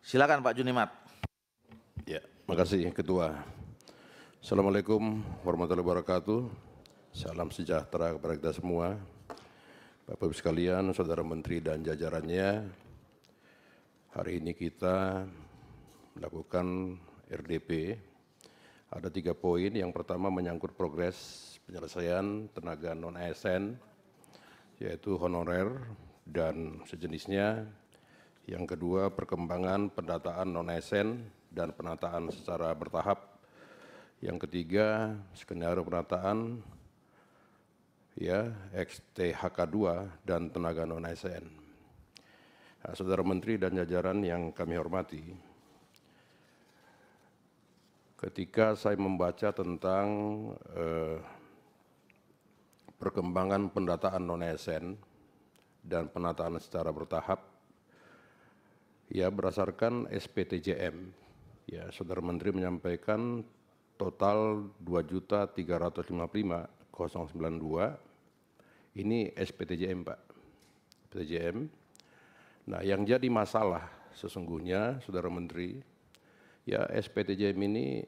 Silakan Pak Junimat. Ya, makasih Ketua. Assalamualaikum warahmatullahi wabarakatuh. Salam sejahtera kepada kita semua. Bapak Ibu sekalian, Saudara Menteri dan jajarannya, hari ini kita melakukan RDP. Ada 3 poin. Yang pertama menyangkut progres penyelesaian tenaga non-ASN, yaitu honorer dan sejenisnya. Yang kedua, perkembangan pendataan non-ASN dan penataan secara bertahap. Yang ketiga, skenario penataan XTHK2 dan tenaga non-ASN. Nah, Saudara Menteri dan jajaran yang kami hormati, ketika saya membaca tentang perkembangan pendataan non-ASN dan penataan secara bertahap, berdasarkan SPTJM, Saudara Menteri menyampaikan total 2.355.092, ini SPTJM Pak, SPTJM. Nah, yang jadi masalah sesungguhnya, Saudara Menteri, SPTJM ini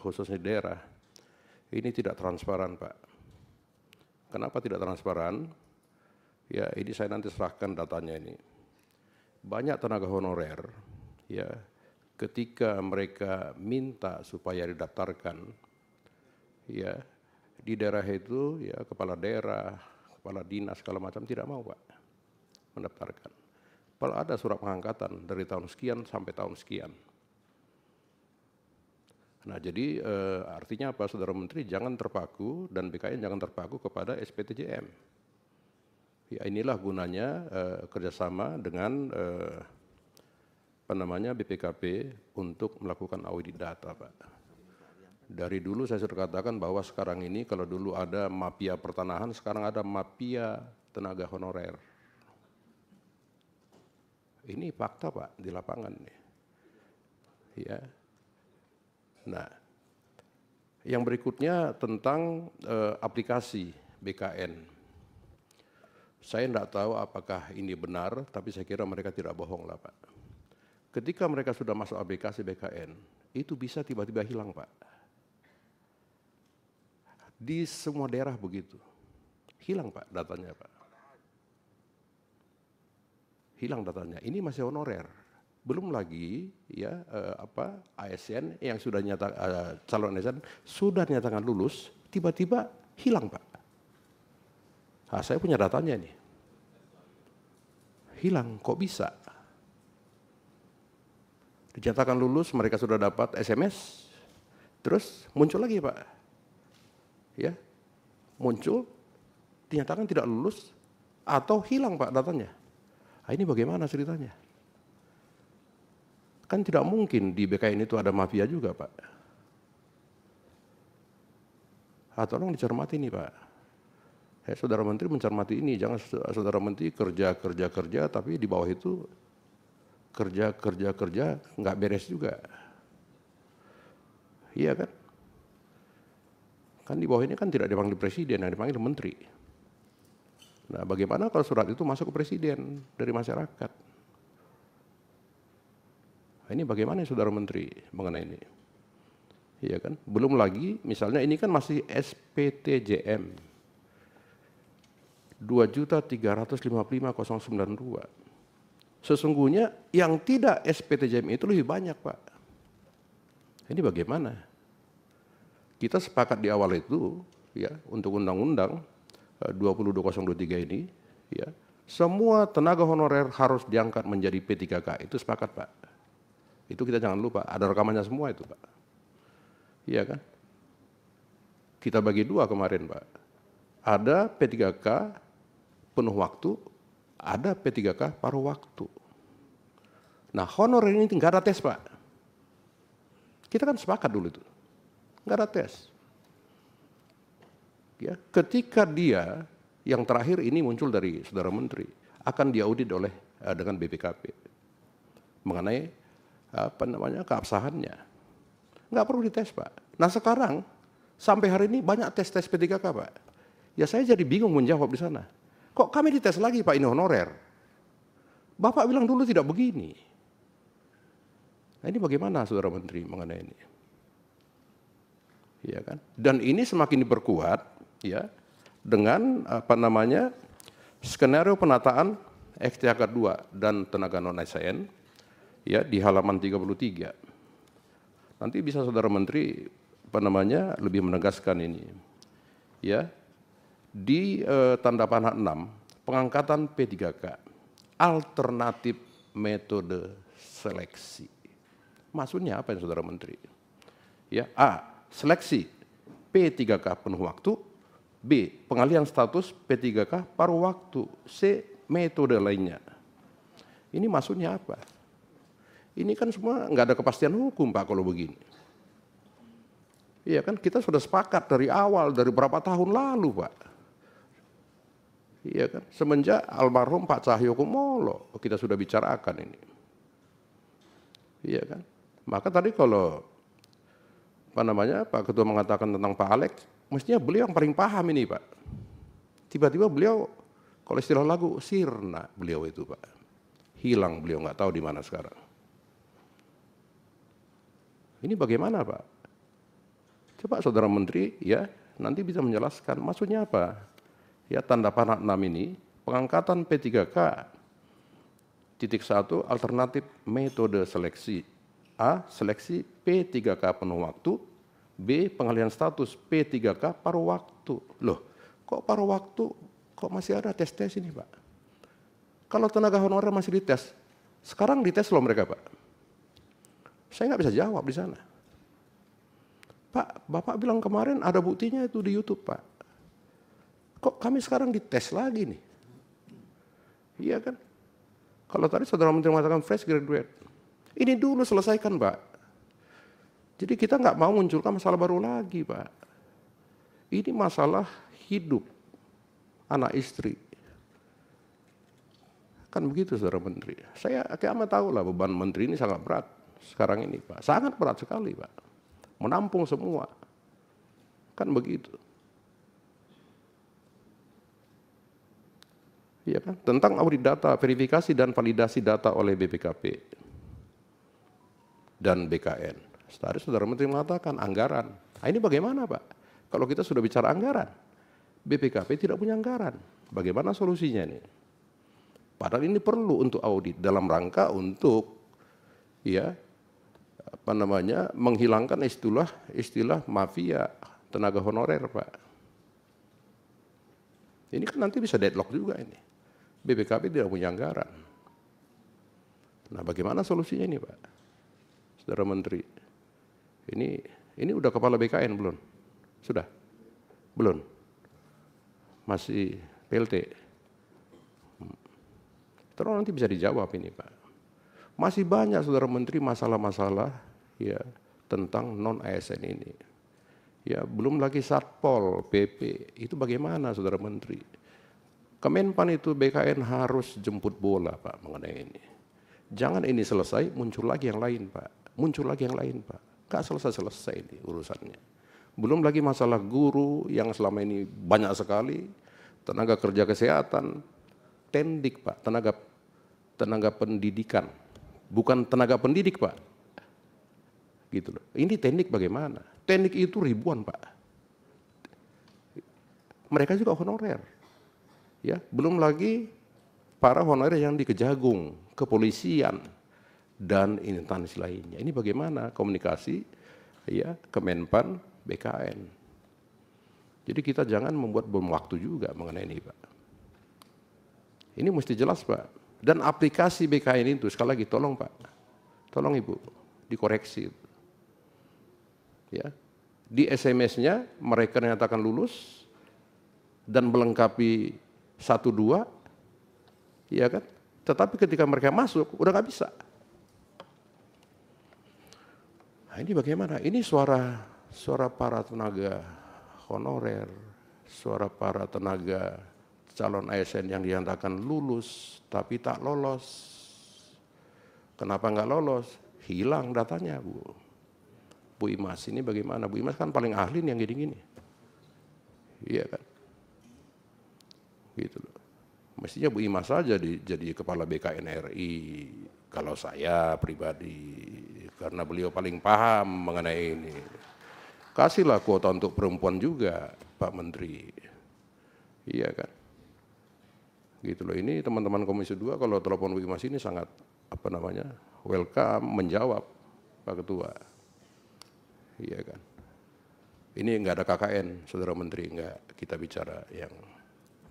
khususnya daerah, ini tidak transparan Pak. Kenapa tidak transparan? Ini saya nanti serahkan datanya ini. Banyak tenaga honorer, ketika mereka minta supaya didaftarkan, di daerah itu, kepala daerah, kepala dinas, segala macam tidak mau Pak mendaftarkan. Padahal ada surat pengangkatan dari tahun sekian sampai tahun sekian. Nah, jadi artinya apa, Saudara Menteri, jangan terpaku dan BKN jangan terpaku kepada SPTJM. Inilah gunanya kerjasama dengan BPKP untuk melakukan audit data Pak. Dari dulu saya sudah katakan bahwa sekarang ini kalau dulu ada mafia pertanahan, sekarang ada mafia tenaga honorer. Ini fakta Pak di lapangan nih. Nah, yang berikutnya tentang aplikasi BKN. Saya tidak tahu apakah ini benar, tapi saya kira mereka tidak bohong lah Pak. Ketika mereka sudah masuk aplikasi BKN, itu bisa tiba-tiba hilang Pak. Di semua daerah begitu. Hilang Pak datanya Pak. Hilang datanya. Ini masih honorer. Belum lagi ASN yang sudah calon ASN sudah nyatakan lulus, tiba-tiba hilang Pak. Nah, saya punya datanya nih. Hilang, kok bisa? Dinyatakan lulus, mereka sudah dapat SMS, terus muncul lagi Pak. Muncul, dinyatakan tidak lulus, atau hilang Pak datanya. Nah, ini bagaimana ceritanya? Kan tidak mungkin di BKN itu ada mafia juga Pak. Tolong dicermati nih Pak. Saudara Menteri mencermati ini, jangan Saudara Menteri kerja, tapi di bawah itu kerja, nggak beres juga. Iya kan? Kan di bawah ini kan tidak dipanggil presiden, yang dipanggil menteri. Nah, bagaimana kalau surat itu masuk ke presiden dari masyarakat? Nah, ini bagaimana Saudara Menteri mengenai ini? Iya kan? Belum lagi, misalnya ini kan masih SPTJM. 2.355.092. Sesungguhnya yang tidak SPTJM itu lebih banyak Pak. Ini bagaimana? Kita sepakat di awal itu untuk undang-undang 202023 ini, semua tenaga honorer harus diangkat menjadi P3K. Itu sepakat Pak. Itu kita jangan lupa, ada rekamannya semua itu Pak. Iya kan? Kita bagi dua kemarin Pak. Ada P3K penuh waktu, ada P3K paruh waktu. Nah, honorer ini nggak ada tes Pak. Kita kan sepakat dulu itu, nggak ada tes. Ketika dia yang terakhir ini muncul dari Saudara Menteri, akan diaudit oleh dengan BPKP mengenai keabsahannya. Nggak perlu dites Pak. Nah sekarang Sampai hari ini banyak tes-tes P3K, Pak. Ya saya jadi bingung menjawab di sana. Kok kami dites lagi, Pak, ini honorer? Bapak bilang dulu tidak begini. Nah, ini bagaimana, Saudara Menteri, mengenai ini? Ya kan? Dan ini semakin diperkuat ya dengan skenario penataan XTHK 2 dan tenaga non-ASN ya di halaman 33. Nanti bisa Saudara Menteri lebih menegaskan ini. Ya. Di tanda panah 6, pengangkatan P3K, alternatif metode seleksi. Maksudnya apa ya, Saudara Menteri? Ya, A, seleksi P3K penuh waktu, B, pengalihan status P3K paruh waktu, C, metode lainnya. Ini maksudnya apa? Ini kan semua nggak ada kepastian hukum, Pak, kalau begini. Iya kan, kita sudah sepakat dari awal, dari berapa tahun lalu, Pak. Iya kan, semenjak almarhum Pak Cahyokumolo kita sudah bicarakan ini. Iya kan, maka tadi kalau Pak Ketua mengatakan tentang Pak Alex, mestinya beliau yang paling paham ini, Pak. Tiba-tiba beliau, kalau istilah lagu, sirna beliau itu, Pak. Hilang beliau, nggak tahu di mana sekarang. Ini bagaimana, Pak? Coba Saudara Menteri ya nanti bisa menjelaskan maksudnya apa? Ya tanda panah 6 ini, pengangkatan P3K, titik 1, alternatif metode seleksi. A, seleksi P3K penuh waktu. B, pengalihan status P3K paruh waktu. Loh, kok paruh waktu, kok masih ada tes-tes ini, Pak? Kalau tenaga honorer masih dites, sekarang dites loh mereka, Pak. Saya nggak bisa jawab di sana. Pak, Bapak bilang kemarin ada buktinya itu di YouTube, Pak. Kok kami sekarang dites lagi nih? Iya kan? Kalau tadi Saudara Menteri mengatakan fresh graduate, ini dulu selesaikan, Pak. Jadi kita nggak mau munculkan masalah baru lagi, Pak. Ini masalah hidup anak istri. Kan begitu, Saudara Menteri. Saya amat tahu lah beban Menteri ini sangat berat sekarang ini, Pak. Sangat berat sekali, Pak. Menampung semua. Kan begitu. Iya kan? Tentang audit data, verifikasi dan validasi data oleh BPKP dan BKN. Tadi Saudara Menteri mengatakan anggaran. Nah, ini bagaimana, Pak? Kalau kita sudah bicara anggaran, BPKP tidak punya anggaran. Bagaimana solusinya ini? Padahal ini perlu untuk audit dalam rangka untuk ya menghilangkan istilah mafia tenaga honorer, Pak. Ini kan nanti bisa deadlock juga ini. BPKP tidak punya anggaran. Nah, bagaimana solusinya ini, Pak? Saudara Menteri. Ini udah kepala BKN belum? Sudah? Belum? Masih PLT? Terus nanti bisa dijawab ini, Pak. Masih banyak, Saudara Menteri, masalah-masalah ya tentang non-ASN ini. Ya, belum lagi Satpol PP. Itu bagaimana, Saudara Menteri? Kemenpan itu BKN harus jemput bola, Pak, mengenai ini. Jangan ini selesai, muncul lagi yang lain, Pak. Muncul lagi yang lain, Pak. Nggak selesai-selesai ini urusannya. Belum lagi masalah guru yang selama ini banyak sekali, tenaga kerja kesehatan, tendik, Pak, tenaga pendidikan. Bukan tenaga pendidik, Pak. Gitu loh. Ini tendik bagaimana? Tendik itu ribuan, Pak. Mereka juga honorer. Ya, belum lagi para honorer yang di Kejagung, kepolisian dan instansi lainnya. Ini bagaimana komunikasi ya Kemenpan BKN. Jadi kita jangan membuat bom waktu juga mengenai ini, Pak. Ini mesti jelas, Pak. Dan aplikasi BKN itu sekali lagi tolong, Pak. Tolong Ibu dikoreksi. Ya. Di SMS-nya mereka nyatakan lulus dan melengkapi 1-2, ya kan? Tetapi ketika mereka masuk, udah nggak bisa. Nah, ini bagaimana? Ini suara para tenaga honorer, suara para tenaga calon ASN yang dinyatakan lulus tapi tak lolos. Kenapa nggak lolos? Hilang datanya, Bu. Bu Imas ini bagaimana? Bu Imas kan paling ahli nih yang gini-gini. Iya kan? Gitu loh. Mestinya Bu Imas saja jadi kepala BKN RI. Kalau saya pribadi, karena beliau paling paham mengenai ini. Kasihlah kuota untuk perempuan juga, Pak Menteri. Iya kan? Gitu loh. Ini teman-teman Komisi 2 kalau telepon Bu Imas ini sangat welcome, menjawab Pak Ketua. Iya kan? Ini enggak ada KKN, Saudara Menteri, enggak, kita bicara yang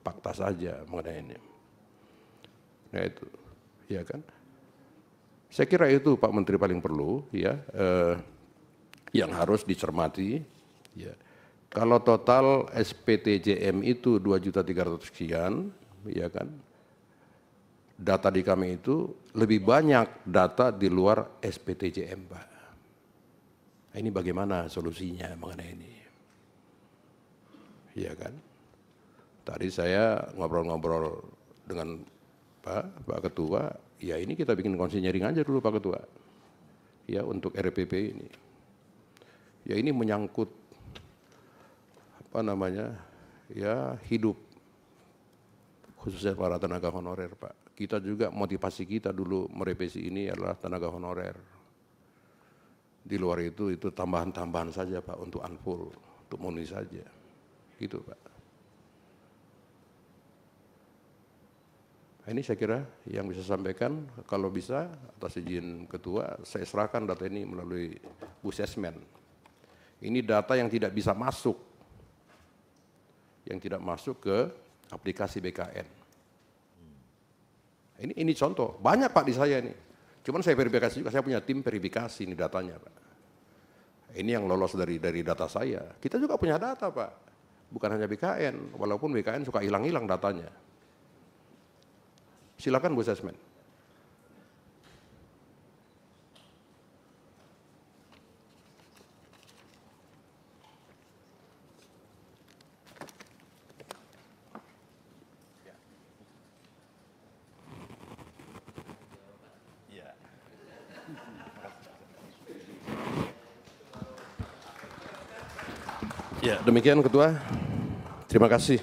fakta saja mengenai ini. Nah itu, ya kan? Saya kira itu Pak Menteri paling perlu, ya, yang harus dicermati. Ya. Kalau total SPTJM itu 2.300.000 sekian, ya kan? Data di kami itu lebih banyak data di luar SPTJM, Pak. Ini bagaimana solusinya mengenai ini? Iya kan? Tadi saya ngobrol-ngobrol dengan Pak Ketua, ya ini kita bikin konsinyering aja dulu Pak Ketua. Ya untuk RPP ini. Ya ini menyangkut ya hidup khususnya para tenaga honorer, Pak. Kita juga motivasi kita dulu merevisi ini adalah tenaga honorer. Di luar itu tambahan-tambahan saja Pak untuk unfull, untuk memenuhi saja. Gitu Pak. Ini saya kira yang bisa sampaikan, kalau bisa atas izin Ketua, saya serahkan data ini melalui Bu Sesmen. Ini data yang tidak bisa masuk, yang tidak masuk ke aplikasi BKN. Ini contoh, banyak Pak di saya ini. Cuman saya verifikasi juga, saya punya tim verifikasi ini datanya Pak. Ini yang lolos dari data saya. Kita juga punya data Pak, bukan hanya BKN, walaupun BKN suka hilang-hilang datanya. Silakan Bu Sesmen. Ya, demikian Ketua. Terima kasih.